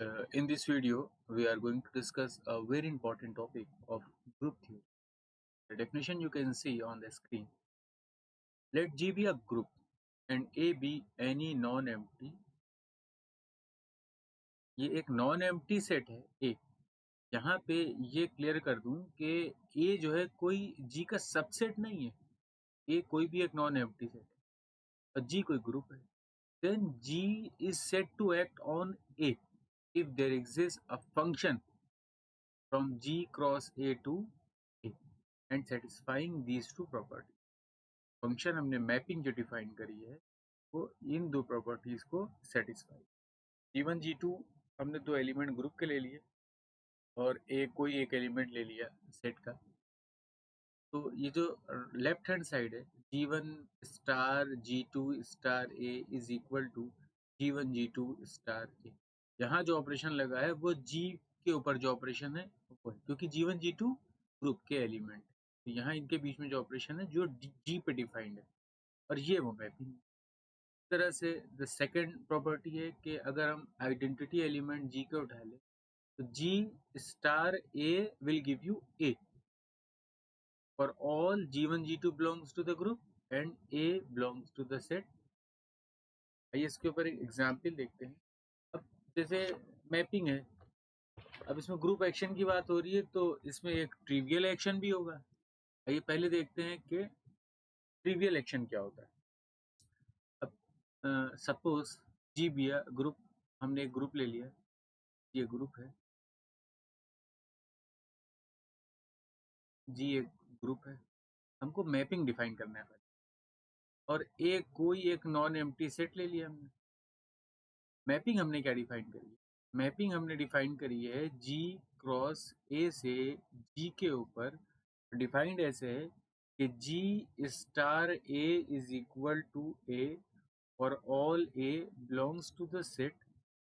In this video, we are going to discuss a very important topic of group theory. The definition you can see on the screen. Let G be a group and A be any non-empty. ये एक non empty set है A। यहाँ पे ये clear कर दूं कि A जो है कोई G का सबसेट नहीं है। A कोई भी एक नॉन एम्प्टी सेट है और G कोई ग्रुप है। Then G is said to act on A if there exists a function from G cross A to A and satisfying these two properties. Function हमने mapping जो define करी है वो इन दो प्रॉपर्टीज को सेटिस्फाई। G1 G2 हमने दो element group के ले लिए और कोई एक एलिमेंट ले लिया सेट का। तो ये जो लेफ्ट हैंड साइड है G1 star G2 star A is equal to G1 G2 star A। यहाँ जो ऑपरेशन लगा है वो G के ऊपर जो ऑपरेशन है वो है, क्योंकि G1 G2 ग्रुप के एलिमेंट, तो यहाँ इनके बीच में जो ऑपरेशन है जो G पे डिफाइंड है और ये वो मैपिंग। इस तरह से द सेकेंड प्रॉपर्टी है कि अगर हम आइडेंटिटी एलिमेंट G को उठा लें तो G star A will give you A for all G1 G2 belongs to the group and A belongs to the set। आइए इसके ऊपर एक एग्जाम्पल देखते हैं। अब जैसे मैपिंग है, अब इसमें ग्रुप एक्शन की बात हो रही है तो इसमें एक ट्रिवियल एक्शन भी होगा। आइए पहले देखते हैं कि ट्रिवियल एक्शन क्या होता है। अब सपोज G बी ग्रुप, हमने एक ग्रुप ले लिया, ये ग्रुप है, G एक ग्रुप है, हमको मैपिंग डिफाइन करना है और कोई एक नॉन एम्प्टी सेट ले लिया हमने। मैपिंग हमने क्या डिफाइन करी है? मैपिंग हमने डिफाइन करी है G क्रॉस A से G के ऊपर, डिफाइंड ऐसे है कि G star A is equal to A और all A belongs to the set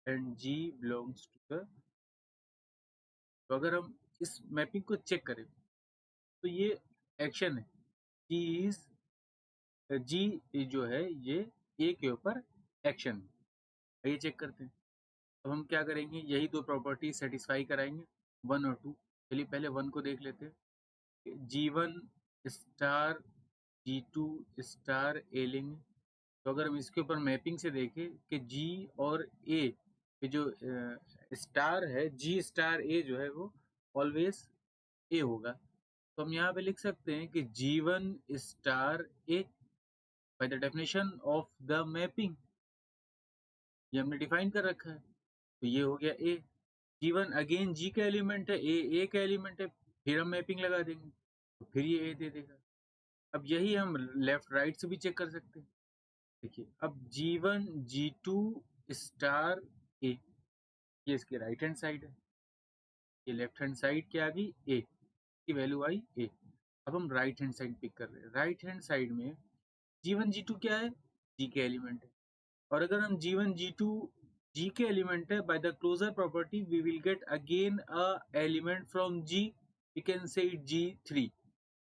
and G belongs to the. तो अगर हम इस मैपिंग को चेक करें तो ये एक्शन है G जो है ये A के ऊपर एक्शन है। ये चेक करते हैं। अब हम क्या करेंगे, यही दो प्रॉपर्टी सेटिस्फाई कराएंगे 1 और 2। चलिए पहले 1 को देख लेते हैं। G1 star G2 star A लेंगे तो अगर हम इसके ऊपर मैपिंग से देखें कि G और A ये जो स्टार है G स्टार A जो है वो ऑलवेज A होगा। तो हम यहाँ पे लिख सकते हैं कि G1 star A by the definition of the mapping, ये हमने डिफाइन कर रखा है तो ये हो गया A। G1 अगेन G का एलिमेंट है, A का एलिमेंट है, फिर हम मैपिंग लगा देंगे तो फिर ये A दे देगा। अब यही हम लेफ्ट राइट से भी चेक कर सकते हैं। देखिए अब G1 G2 स्टार A, ये इसकी राइट हैंड साइड है, ये लेफ्ट हैंड साइड क्या आ गई A की वैल्यू आई A। अब हम राइट हैंड साइड पिक कर रहे हैं। राइट हैंड साइड में G1 G2 क्या है, G के एलिमेंट है, और अगर हम G1 G2 G के एलिमेंट है, by the closure property we will get again a element from G, we can say G3,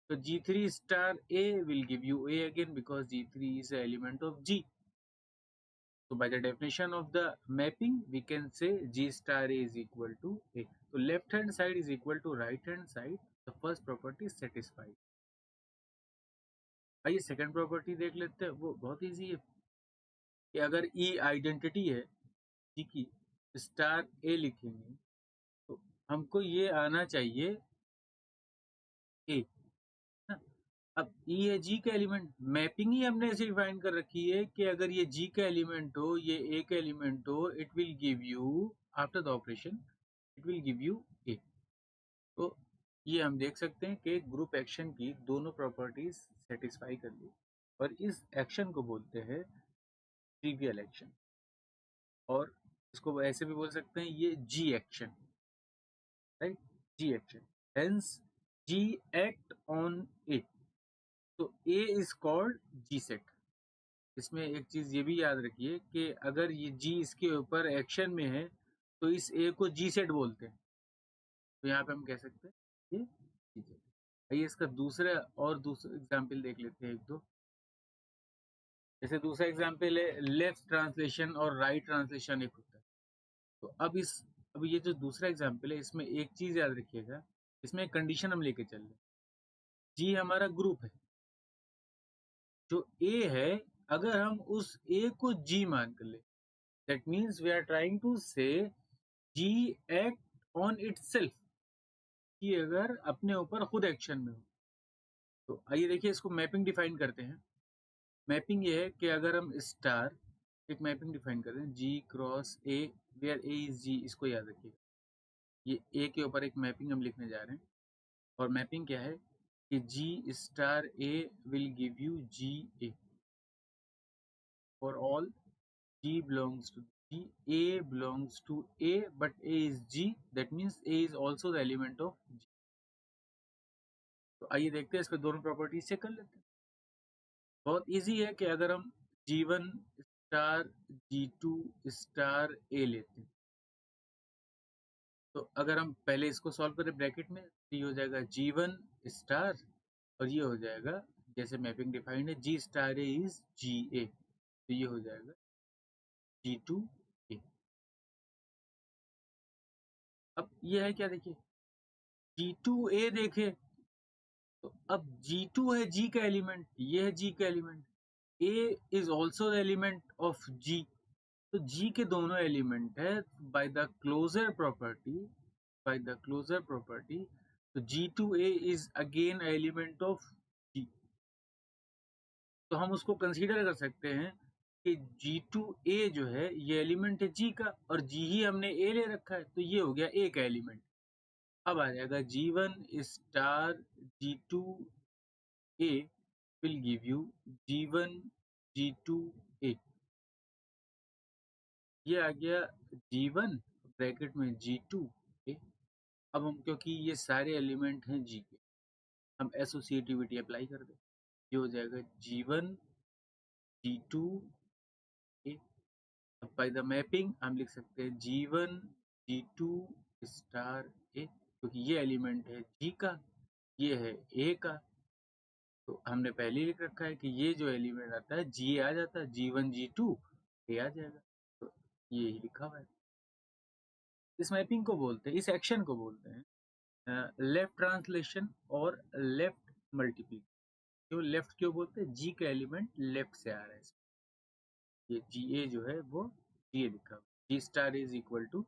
so G3 star A will give you A again because G3 is an element of G। so by the definition of the mapping we can say G star A is equal to A। so left hand side is equal to right hand side, the first property is satisfied। आइए second property देख लेते हैं, वो बहुत easy है कि अगर E identity है G की स्टार A लिखेंगे तो हमको ये आना चाहिए A ना। अब ये है G का एलिमेंट, मैपिंग ही हमने ऐसे डिफाइन कर रखी है कि अगर ये G का एलिमेंट हो, ये A का एलिमेंट हो, it will give you after the operation it will give you A। तो ये हम देख सकते हैं कि ग्रुप एक्शन की दोनों प्रॉपर्टीज सेटिस्फाई कर ली और इस एक्शन को बोलते हैं ट्रिवियल एक्शन, और इसको ऐसे भी बोल सकते हैं ये G action, right, G action, hence G act on A, तो A is called G set. इसमें एक चीज ये भी याद रखिए कि अगर ये G इसके ऊपर एक्शन में है तो इस A को G सेट बोलते हैं, तो यहाँ पे हम कह सकते हैं ये G सेट। आइए इसका दूसरा एग्जाम्पल देख लेते हैं एक दो। जैसे दूसरा एग्जाम्पल है लेफ्ट ट्रांसलेशन और राइट ट्रांसलेशन एक होता है। तो अब ये जो दूसरा एग्जाम्पल है, इसमें एक चीज याद रखिएगा, इसमें एक कंडीशन हम लेके चल रहे हैं। जी हमारा ग्रुप है, जो ए है, अगर हम उस ए को जी मान कर ले, that means we are trying to say G act on itself, कि अगर अपने ऊपर खुद एक्शन में हो। तो आइए देखिए, इसको मैपिंग डिफाइन करते हैं। मैपिंग ये है कि अगर हम स्टार एक मैपिंग डिफाइन करते हैं, G cross A, where A is G, इसको याद रखिएगा। ये ए के ऊपर एक मैपिंग हम लिखने जा रहे हैं, और मैपिंग क्या है कि G star A will give you G A for all G belongs to G, A belongs to A, but A is G. That means A is also the element of G. तो आइए देखते हैं, इसके दोनों properties check कर लेते हैं। बहुत इजी है कि अगर हम G1 star G2 star A लेते हैं, तो अगर हम पहले इसको सॉल्व करें ब्रैकेट में, तो ये हो जाएगा G1 स्टार, और ये हो जाएगा, जैसे मैपिंग डिफाइंड है, G star A is GA, तो ये हो जाएगा G2 A। अब ये है क्या, देखिए G2 A देखे, तो अब G2 है G का एलिमेंट, ये है G का element, A is also the element of G, तो G के दोनों एलिमेंट है by the closure property, by the closure property, तो G2A is again element of G। तो हम उसको कंसीडर कर सकते हैं कि G2A जो है ये एलिमेंट है G का, और G ही हमने A ले रखा है, तो ये हो गया A का एलिमेंट। अब आ जाएगा G1 star G2A will give you G1 G2A, ये आ गया G1 ब्रैकेट में G2A। अब हम, क्योंकि ये सारे एलिमेंट हैं G के, हम एसोसिएटिविटी अप्लाई कर दें, ये हो जाएगा G1 G2A। अब बाय द मैपिंग हम लिख सकते हैं G1 G2 स्टार A, क्योंकि ये एलिमेंट है G का, ये है A का, तो हमने पहले ही लिख रखा है कि ये जो एलिमेंट आता है G आ जाता है, G1 G2 A आ जाएगा, तो ये ही लिखा हुआ है। इस मैपिंग को बोलते हैं, इस एक्शन को बोलते हैं लेफ्ट ट्रांसलेशन और लेफ्ट मल्टीप्लिकेशन। क्यों लेफ्ट क्यों बोलते हैं, G का एलिमेंट लेफ्ट से आ रहा है, ये GA जो है वो GA लिखा हुआ, G star is equal to.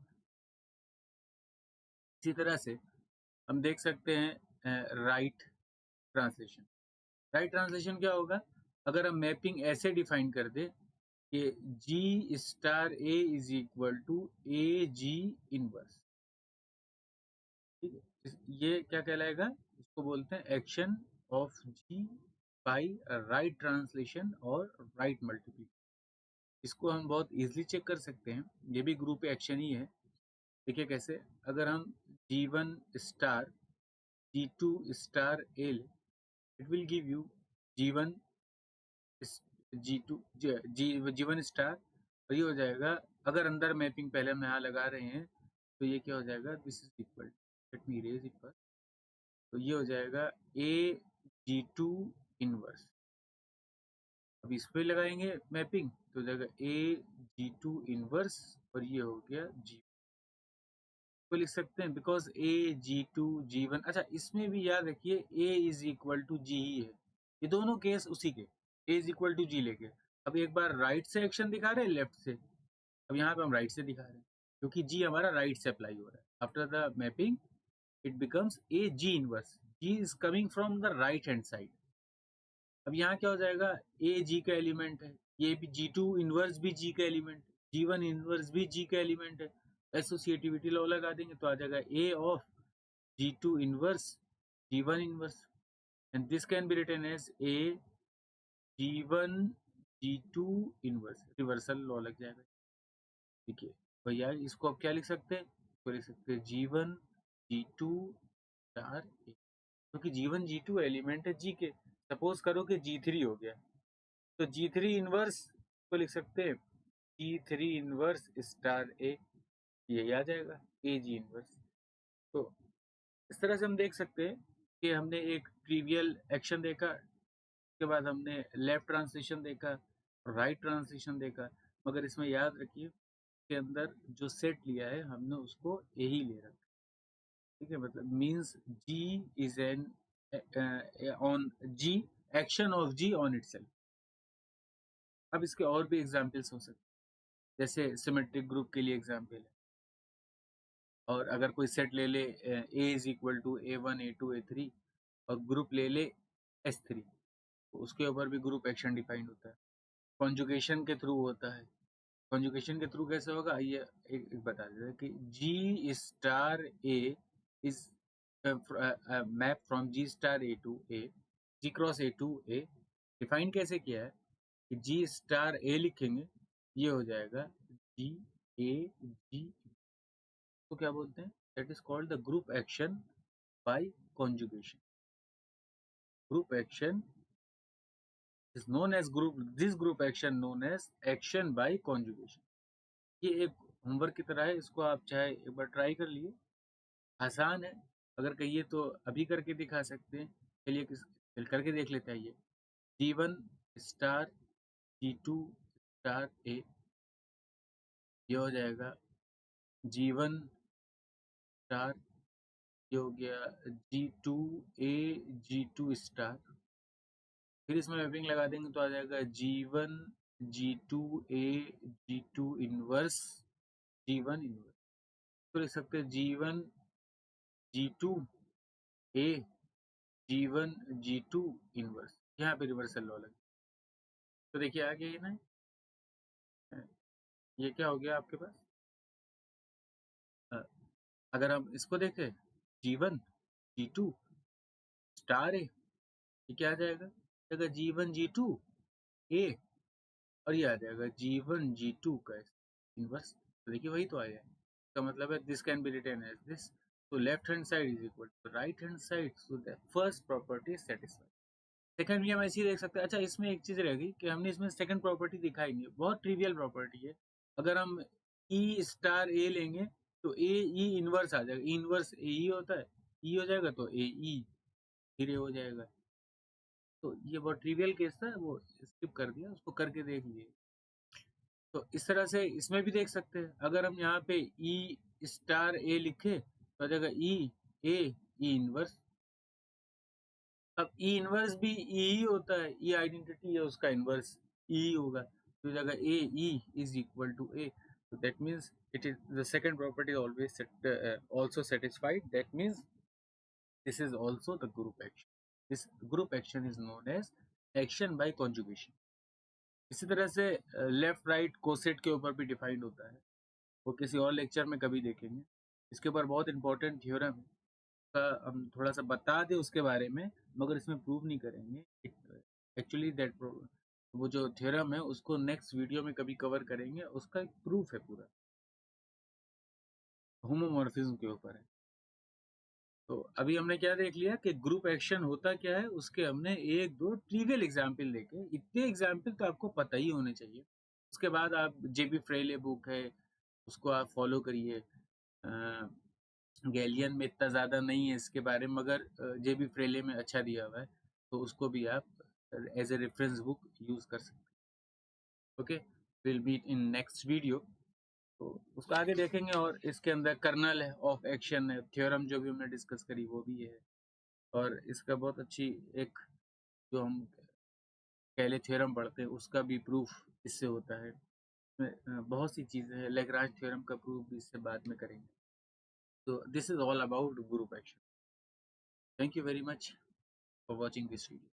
इसी तरह से हम देख सकते हैं राइट ट्रांसलेशन। राइट ट्रांसलेशन क्या होगा, अगर हम मैपिंग ऐसे डिफाइन कर दे कि G star A is equal to AG inverse, ठीक है, ये क्या कहलाएगा, इसको बोलते हैं action of G by right translation और राइट मल्टीप्लिकेशन। इसको हम बहुत इजीली चेक कर सकते हैं, ये भी ग्रुप एक्शन ही है। देखिए कैसे, अगर हम G1 star G2 star A ले, it will give you G1 G2 G1 star, और ये हो जाएगा, अगर अंदर मैपिंग पहले हम यहाँ लगा रहे हैं, तो ये क्या हो जाएगा, this is equal, let me erase it first, तो ये हो जाएगा A G2 इनवर्स। अब इस पे लगाएंगे मैपिंग, तो हो जाएगा A G2 इनवर्स, और ये हो गया G को लिख सकते हैं, बिकॉज A G2 G1, अच्छा इसमें भी याद रखिए A is equal to G ही है, ये दोनों केस उसी के, A is equal to G लेके। अब एक बार राइट से एक्शन दिखा रहे हैं, लेफ्ट से, अब यहाँ पे हम राइट से दिखा रहे हैं, क्योंकि G हमारा राइट से अप्लाई हो रहा है। After the mapping it becomes A G inverse, G is coming from the right hand side. अब यहाँ क्या हो जाएगा, A G का एलिमेंट है, ये भी G2 इनवर्स भी G का एलिमेंट, G1 इनवर्स भी G का एलिमेंट है, एसोसिएटिविटी लॉ लगा देंगे तो आ जाएगा A of G2 inverse G1 inverse, and this can be written as A G1 G2 inverse, reversal law लग जाएगा। देखिए भैया, इसको आप क्या लिख सकते हैं, इसको लिख सकते हैं G1 G2 स्टार A, क्योंकि G1 G2 एलिमेंट है G के। सपोज करो कि G3 हो गया, तो G3 इनवर्स को लिख सकते हैं G3 इनवर्स स्टार A, ये आ जाएगा A G इनवर्स। तो इस तरह से हम देख सकते हैं कि हमने एक ट्रिवियल एक्शन देखा, उसके बाद हमने लेफ्ट ट्रांसलेशन देखा, राइट ट्रांसलेशन देखा, मगर इसमें याद रखिए के अंदर जो सेट लिया है हमने उसको ए ही ले रखा, ठीक है। मतलब means G is an on G, action of G on itself. अब इसके और भी एग्जाम्पल्स हो सकते हैं, जैसे सिमेट्रिक ग्रुप के लिए एग्जाम्पल है, और अगर कोई सेट ले ले ए is equal to A1 A2 A3 और ग्रुप ले ले S3, तो उसके ऊपर भी ग्रुप एक्शन डिफाइंड होता है, कॉन्जुगेशन के थ्रू होता है। कॉन्जुगेशन के थ्रू कैसे होगा, ये एक बता देते हैं कि G star A is map from G star A to A, G cross A to A. Define कैसे किया है कि जी स्टार ए लिखेंगे, ये हो जाएगा जी ए जी, तो क्या बोलते हैं, that is called the group action by conjugation. Group action is known as group, this group action known as action by conjugation। ये एक होमवर्क की तरह है, इसको आप चाहे एक बार ट्राई कर लिए, आसान है, अगर कहिए तो अभी करके दिखा सकते हैं। चलिए फिर करके देख लेते हैं। ये G1 स्टार G2 स्टार ए, ये हो जाएगा G1 स्टार, ये हो गया G2 ए G2 स्टार, फिर इसमें मैपिंग लगा देंगे तो आ जाएगा G1 G2 ए G2 इनवर्स G1 इनवर्स। तो लिख सकते हैं G1 G2 ए G1 G2 इनवर्स, यहाँ पे रिवर्सल लॉ लगे। तो देखिए आ गया ये ना, ये क्या हो गया आपके पास, अगर हम इसको देखें G1 G2 स्टार ए, ये क्या आ जाएगा, G1 G2 ए, और ये आ जाएगा G1 G2 का इनवर्स। तो देखिए वही तो आया है, इसका मतलब है this can be written as this, तो left hand side is equal to right hand side, so the first property is satisfied. Second भी हम ऐसे ही देख सकते हैं। अच्छा, इसमें एक चीज रहेगी कि हमने इसमें सेकंड प्रॉपर्टी दिखाई नहीं है, बहुत ट्रिवियल प्रॉपर्टी है। अगर हम ई स्टार ए लेंगे तो ए ई इनवर्स आ जाएगा, इनवर्स ए ई होता है, ई हो जाएगा तो ए ई, फिर ए हो जाएगा। तो ये बहुत ट्रिवियल केस था, वो स्किप कर दिया, उसको करके देख लिए। तो इस तरह से इसमें भी देख सकते हैं, अगर हम यहाँ पे ई स्टार ए लिखे तो आ जाएगा ई ए ई इनवर्स। अब ई इनवर्स भी ई ही होता है, ई आइडेंटिटी है उसका इनवर्स ई होगा, तो जगह A E is equal to A, so that means it is the second property always also satisfied, that means this is also the group action, this group action is known as action by conjugation। इसी तरह से left right coset के ऊपर भी defined होता है, वो किसी और लेक्चर में कभी देखेंगे, इसके ऊपर बहुत इंपॉर्टेंट थ्योरम है, हम थोड़ा सा बता दें उसके बारे में, मगर इसमें प्रूव नहीं करेंगे एक्चुअली दैट, वो जो थ्योरम है उसको नेक्स्ट वीडियो में कभी कवर करेंगे, उसका एक प्रूफ है पूरा, होमोमॉर्फिज्म के ऊपर है। तो अभी हमने क्या देख लिया कि ग्रुप एक्शन होता क्या है, उसके हमने एक दो ट्रिवियल एग्जाम्पल देखे, इतने एग्जाम्पल तो आपको पता ही होने चाहिए। उसके बाद आप जेबी फ्रेले बुक है उसको आप फॉलो करिए, गैलियन में इतना ज़्यादा नहीं है इसके बारे में, मगर जेबी फ्रेले में अच्छा दिया हुआ है, तो उसको भी आप as a reference book use कर सकते हैं। Okay, will meet in next video, तो उसको आगे देखेंगे। और इसके अंदर कर्नल है ऑफ एक्शन है, थ्योरम जो भी हमने डिस्कस करी वो भी है, और इसका बहुत अच्छी एक जो हम पहले थ्योरम पढ़ते हैं उसका भी प्रूफ इससे होता है। बहुत सी चीज़ें हैं, लैग्रांज थ्योरम का प्रूफ भी इससे बाद में करेंगे। So this is all about group action. Thank you very much for watching this video.